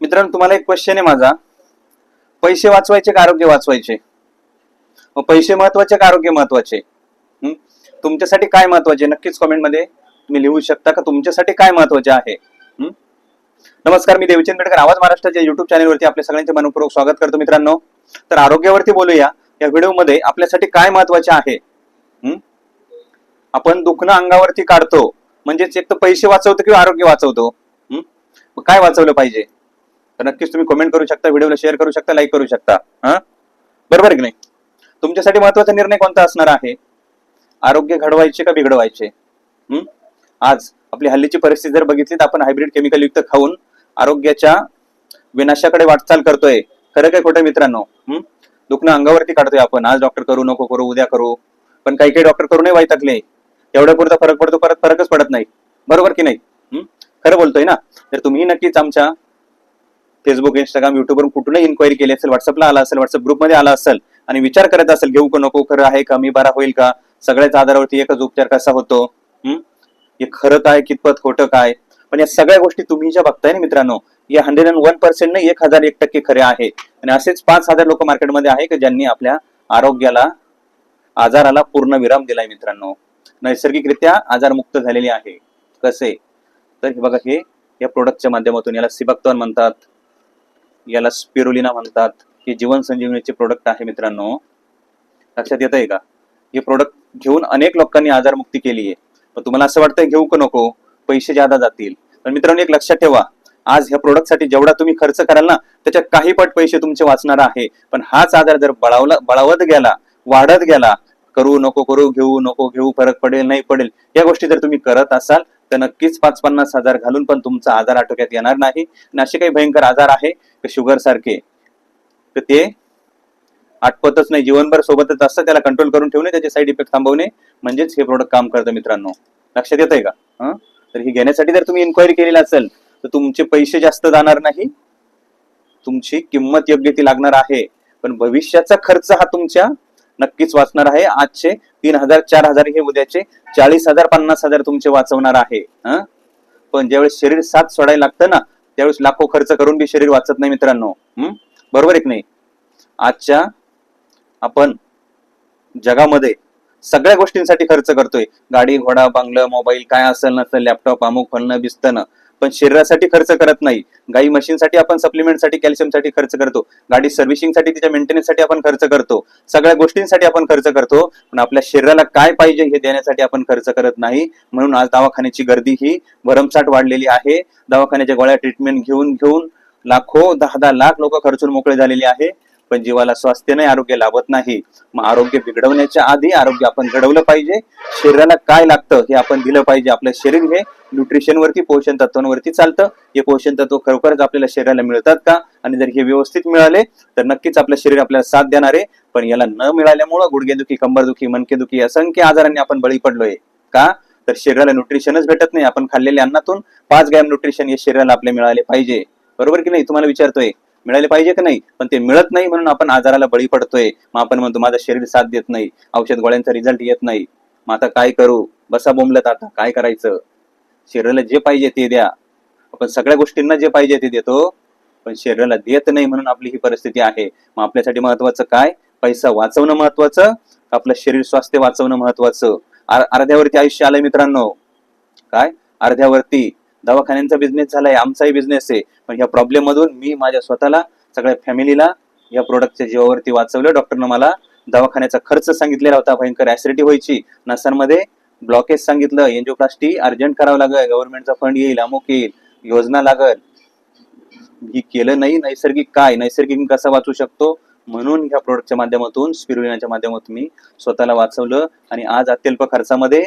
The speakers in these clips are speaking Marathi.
मित्रांनो, तुम्हाला एक क्वेश्चन आहे माझा. पैसे वाचवायचे का आरोग्य वाचवायचे? मग पैसे महत्वाचे का आरोग्य महत्वाचे? हं? तुमच्यासाठी काय महत्वाचे? नक्कीच कमेंट मध्ये तुम्ही लिहू शकता का तुमच्यासाठी काय महत्वाचे आहे. हं? नमस्कार, मी देवचंद बेडकर, आवाज महाराष्ट्राच्या युट्यूब चॅनलवरती आपल्या सगळ्यांचे मनपूर्वक स्वागत करतो. मित्रांनो, तर आरोग्यावरती बोलूया. या व्हिडिओमध्ये आपल्यासाठी काय महत्वाचे आहे. हं? आपण दुखणं अंगावरती काढतो म्हणजेच एक तर पैसे वाचवतो किंवा आरोग्य वाचवतो. हं? मग काय वाचवलं पाहिजे? तर नक्कीच तुम्ही कमेंट करू शकता, व्हिडिओला शेअर करू शकता, लाईक करू शकता. हा, बरोबर की नाही? तुमच्यासाठी महत्वाचा निर्णय कोणता असणार आहे? आरोग्य घडवायचे का बिघडवायचे? आज आपली हल्लीची परिस्थिती जर बघितली तर आपण हायब्रिड केमिकल युक्त खाऊन आरोग्याच्या विनाशाकडे वाटचाल करतोय. खरं काय खोटं मित्रांनो? दुखणं अंगावरती काढतोय आपण. आज डॉक्टर करू नको करू, उद्या करू, पण काही काही डॉक्टर करूनही वैतागले. एवढ्या पुरता फरक पडतो, परत फरकच पडत नाही. बरोबर की नाही? खरं बोलतोय ना? तर तुम्ही नक्कीच आमच्या फेसबुक, इंस्टाग्राम, युट्यूबवरून कुठूनही इन्क्वायरी केली असेल, व्हॉट्सअपला आला असेल, व्हॉट्सअप ग्रुपमध्ये आला असेल आणि विचार करत असेल घेऊ का नको, खरं आहे का, मी बरा होईल का, सगळ्याच आधारावरती एकच उपचार कसा होतो, हे खरं काय कितपत खोटं काय. पण या सगळ्या गोष्टी तुम्ही ज्या बघताय ना मित्रांनो, या 101% नाही, 1001% खरे आहे. आणि असेच 5,000 लोक मार्केटमध्ये आहे की ज्यांनी आपल्या आरोग्याला, आजाराला पूर्ण विराम दिलाय मित्रांनो. नैसर्गिकरित्या आजारमुक्त झालेली आहे. कसे? तर हे बघा, हे या प्रोडक्टच्या माध्यमातून, याला सिबॅक्टोन म्हणतात, याला स्पिरुलिना म्हणतात. हे जीवन संजीवनीचे प्रोडक्ट आहे मित्रांनो. लक्षात येत आहे का? हे प्रोडक्ट घेऊन अनेक लोकांनी आजारमुक्ती केली आहे. पण तुम्हाला असं वाटतंय घेऊ का नको, पैसे ज्यादा जातील. पण मित्रांनो, एक लक्षात ठेवा, आज ह्या प्रोडक्टसाठी जेवढा तुम्ही खर्च कराल ना, त्याच्यात काही पट पैसे तुमचे वाचणार आहे. पण हाच आजार जर बळावत गेला, वाढत गेला, करू नको करू, घेऊ नको घेऊ, फरक पडेल नाही पडेल, या गोष्टी जर तुम्ही करत असाल तर नक्कीच 5-50 हजार घालून पण तुमचा आजार आटोक्यात येणार नाही. आणि असे काही भयंकर आजार आहे शुगर सारखे, तर ते आटपतच नाही, जीवनभर सोबतच असतं. त्याला कंट्रोल करून ठेवणे, त्याचे साईड इफेक्ट थांबवणे म्हणजेच हे प्रोडक्ट काम करतं मित्रांनो. लक्षात येत आहे का? तर हे घेण्यासाठी जर तुम्ही इन्क्वायरी केलेली असेल तर तुमचे पैसे जास्त जाणार नाही, तुमची किंमत योग्य ती लागणार आहे. पण भविष्याचा खर्च हा तुमच्या नक्कीच वाचणार आहे. आजचे 3,000 4,000 हे उद्याचे 40,000 50,000 तुमचे वाचवणार आहे. पण ज्यावेळेस शरीर साथ सोडायला लागतं ना, त्यावेळेस लाखो खर्च करून बी शरीर वाचत नाही मित्रांनो. बरोबर आहे की नाही? आजच्या आपण जगामध्ये सगळ्या गोष्टींसाठी खर्च करतोय. गाडी, घोडा, बंगला, मोबाईल, काय असेल नसेल, लॅपटॉप, अमुक फलनं बिस्तनं, पण शरीरासाठी खर्च करत नाही. गाई म्हशींसाठी आपण सप्लिमेंटसाठी, कॅल्शियमसाठी खर्च करतो. गाडी सर्व्हिसिंगसाठी, तिच्या मेंटेनन्ससाठी आपण खर्च करतो. सगळ्या गोष्टींसाठी आपण खर्च करतो. पण आपल्या शरीराला काय पाहिजे हे देण्यासाठी आपण खर्च करत नाही. म्हणून आज दवाखान्याची गर्दी ही भरमसाठ वाढलेली आहे. दवाखान्याच्या गोळ्या, ट्रीटमेंट घेऊन घेऊन लाखो 10-10 लाख लोक खर्चून मोकळे झालेले आहे. पण जीवाला स्वास्थ्य नाही, आरोग्य लाभत नाही. मग आरोग्य बिघडवण्याच्या आधी आरोग्य आपण घडवलं पाहिजे. शरीराला काय लागतं हे आपण दिलं पाहिजे. आपलं शरीर हे न्यूट्रिशनवरती, पोषण तत्वांवरती चालतं. हे पोषण तत्व खरोखरच आपल्याला शरीराला मिळतात का? आणि जर हे व्यवस्थित मिळाले तर नक्कीच आपलं शरीर आपल्याला साथ देणार आहे. पण याला न मिळाल्यामुळं गुडघेदुखी, कंबरदुखी, मनकेदुखी, असंख्य आजारांनी आपण बळी पडलोय. का? तर शरीराला न्यूट्रिशनच भेटत नाही. आपण खाल्लेल्या अन्नातून 5 ग्रॅम न्यूट्रिशन हे शरीराला आपल्या मिळाले पाहिजे. बरोबर की नाही? तुम्हाला विचारतोय, मिळाले पाहिजे की नाही? पण ते मिळत नाही म्हणून आपण आजाराला बळी पडतोय. मग आपण म्हणतो माझं शरीर साथ देत नाही, औषध गोळ्यांचा रिझल्ट येत नाही, मग आता काय करू? बसा बोंबलत. आता काय करायचं? शरीराला जे पाहिजे ते द्या. आपण सगळ्या गोष्टींना जे पाहिजे ते देतो, पण शरीराला देत नाही म्हणून आपली ही परिस्थिती आहे. मग आपल्यासाठी महत्वाचं काय? पैसा वाचवणं महत्वाचं, आपलं शरीर स्वास्थ्य वाचवणं महत्वाचं. अर्ध्यावरती आयुष्य आलंय मित्रांनो. काय? अर्ध्यावरती दवाखान्यांचा बिझनेस झालाय, आमचाही बिझनेस आहे. पण ह्या प्रॉब्लेम मधून मी माझ्या स्वतःला, सगळ्या फॅमिलीला या प्रोडक्टच्या जीवावरती वाचवलं. डॉक्टरनं मला दवाखान्याचा खर्च सांगितलेला होता, भयंकर ऍसिडिटी व्हायची, नसांमध्ये ब्लॉकेज सांगितलं, एंजिओप्लास्टी अर्जंट करावं लागेल, गव्हर्नमेंटचा फंड येईल, अमुक येईल, योजना लागल. ही केलं नाही. नैसर्गिक काय? नैसर्गिक कसं वाचू शकतो? म्हणून ह्या प्रोडक्टच्या माध्यमातून, स्पिरुलिनाच्या माध्यमातून मी स्वतःला वाचवलं. आणि आज अत्यल्प खर्चामध्ये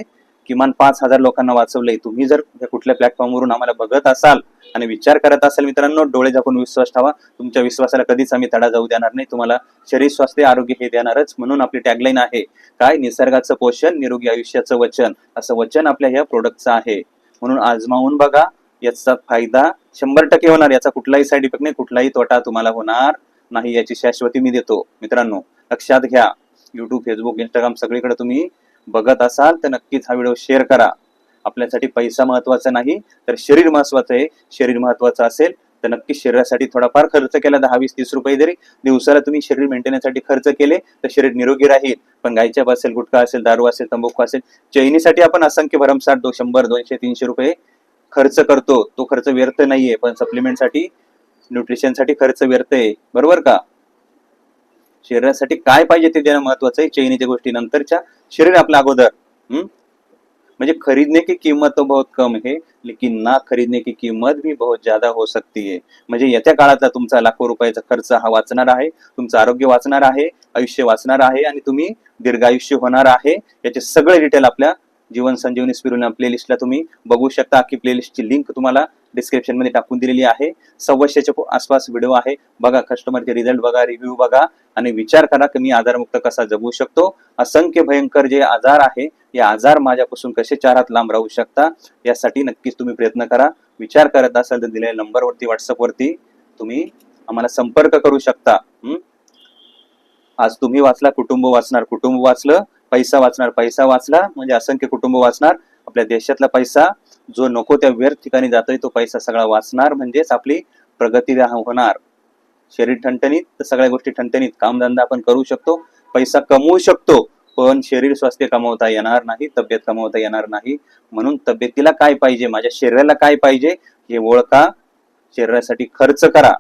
किमान 5,000 लोकांना वाचवलंय. तुम्ही जर कुठल्या प्लॅटफॉर्मवरून आम्हाला बघत असाल आणि विचार करत असाल मित्रांनो, डोळे झाकून विश्वास ठेवा. तुमच्या विश्वासाला कधीच आम्ही तडा जाऊ देणार नाही. तुम्हाला शरीर, स्वास्थ्य, आरोग्य हे देणारच. म्हणून आपली टॅगलाईन आहे काय? निसर्गाचं पोषण, निरोगी आयुष्याचं वचन. असं वचन आपल्या ह्या प्रोडक्टचं आहे. म्हणून आजमावून बघा, याचा फायदा 100% होणार. याचा कुठलाही साईड इफेक्ट नाही, कुठलाही तोटा तुम्हाला होणार नाही, याची शाश्वती मी देतो. मित्रांनो लक्षात घ्या. युट्यूब, फेसबुक, इंस्टाग्राम सगळीकडे तुम्ही बघत असाल तर नक्कीच हा व्हिडिओ शेअर करा. आपल्यासाठी पैसा महत्वाचा नाही तर शरीर महत्वाचं आहे. शरीर महत्वाचं असेल तर नक्कीच शरीरासाठी थोडाफार खर्च केला, 10, 20, 30 रुपये जरी दिवसाला तुम्ही शरीर मेंटेनन्ससाठी खर्च केले तर शरीर निरोगी राहील. पण गायछाप असेल, गुटखा असेल, दारू असेल, तंबाखू असेल, चैनीसाठी आपण असंख्य भरमसाठ 100, 200, 300 रुपये खर्च करतो. तो खर्च व्यर्थ नाहीये, पण सप्लिमेंटसाठी, न्यूट्रिशनसाठी खर्च व्यर्थ आहे. बरोबर का? शरीरासाठी काय पाहिजे ते देणं महत्वाचं आहे. चैनीच्या गोष्टी नंतरच्या, शरीर आपलं अगोदर. म्हणजे खरीदने की कीमत तो बहुत कम है, लेकिन ना खरीदने की कीमत भी बहुत ज्यादा हो सकती है. म्हणजे येत्या काळातला तुमचा लाखो रुपयाचा खर्च हा वाचणार आहे, तुमचं आरोग्य वाचणार आहे, आयुष्य वाचणार आहे आणि तुम्ही दीर्घायुष्य होणार आहे. याचे सगळे डिटेल आपल्या जीवन संजीवनी स्पिरुलिना प्लेलिस्टला तुम्ही बघू शकता. अख्खी प्लेलिस्टची लिंक तुम्हाला डिस्क्रिप्शन मध्ये टाकून दिलेली आहे. 100च्या आसपास व्हिडिओ आहे. बघा, कस्टमरचे रिझल्ट बघा, रिव्ह्यू बघा आणि विचार करा की मी आजारमुक्त कसा जगू शकतो. असंख्य भयंकर जे आजार आहे, या आजार माझ्यापासून कसे 4 हात लांब राहू शकता, यासाठी नक्कीच तुम्ही प्रयत्न करा. विचार करत असाल तर दिलेल्या नंबरवरती, व्हॉट्सअपवरती तुम्ही आम्हाला संपर्क करू शकता. आज तुम्ही वाचला, कुटुंब वाचणार, कुटुंब वाचलं, पैसा वाचणार, पैसा वाचला म्हणजे असंख्य कुटुंब वाचणार. आपल्या देशातला पैसा जो नको त्या व्यर्थ ठिकाणी जातोय तो पैसा सगळा वाचणार, म्हणजेच आपली प्रगती होणार. शरीर ठणठणीत तर सगळ्या गोष्टी ठणठणीत. कामधंदा आपण करू शकतो, पैसा कमवू शकतो, पण शरीर स्वास्थ्य कमवता येणार नाही, तब्येत कमवता येणार नाही. म्हणून तब्येतीला काय पाहिजे, माझ्या शरीराला काय पाहिजे हे ओळखा, शरीरासाठी खर्च करा.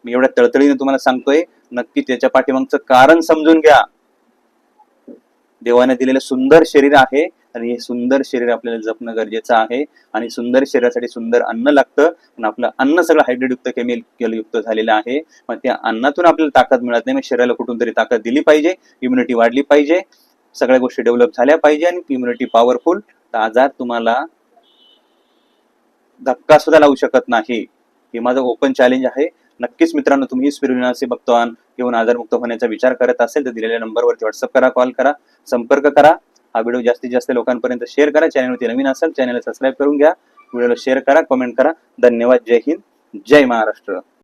मी एवढ्या तळतळीने तुम्हाला सांगतोय, नक्की त्याच्या पाठीमागचं कारण समजून घ्या. देवाने दिलेलं सुंदर शरीर आहे आणि हे सुंदर शरीर आपल्याला जपणं गरजेचं आहे. आणि सुंदर शरीरासाठी सुंदर अन्न लागतं, पण आपलं अन्न सगळं हायड्रेट युक्त, केमिकल युक्त झालेलं आहे. मग त्या अन्नातून आपल्याला ताकद मिळत नाही. मग शरीराला कुठून तरी ताकद दिली पाहिजे, इम्युनिटी वाढली पाहिजे, सगळ्या गोष्टी डेव्हलप झाल्या पाहिजे आणि इम्युनिटी पॉवरफुल, तर आजार तुम्हाला धक्का सुद्धा लावू शकत नाही. हे माझं ओपन चॅलेंज आहे. नक्कीच मित्रांनो, तुम्ही स्पिरुलिनाचे भक्तवान घेऊन आजारमुक्त होण्याचा विचार करत असेल तर दिलेल्या नंबरवरती व्हॉट्सअप करा, कॉल करा, संपर्क करा. हा व्हिडिओ जास्तीत जास्त लोकांपर्यंत शेअर करा. चॅनलवरती नवीन असेल चॅनलला सबस्क्राईब करून घ्या, व्हिडिओला शेअर करा, कमेंट करा. धन्यवाद. जय हिंद, जय महाराष्ट्र.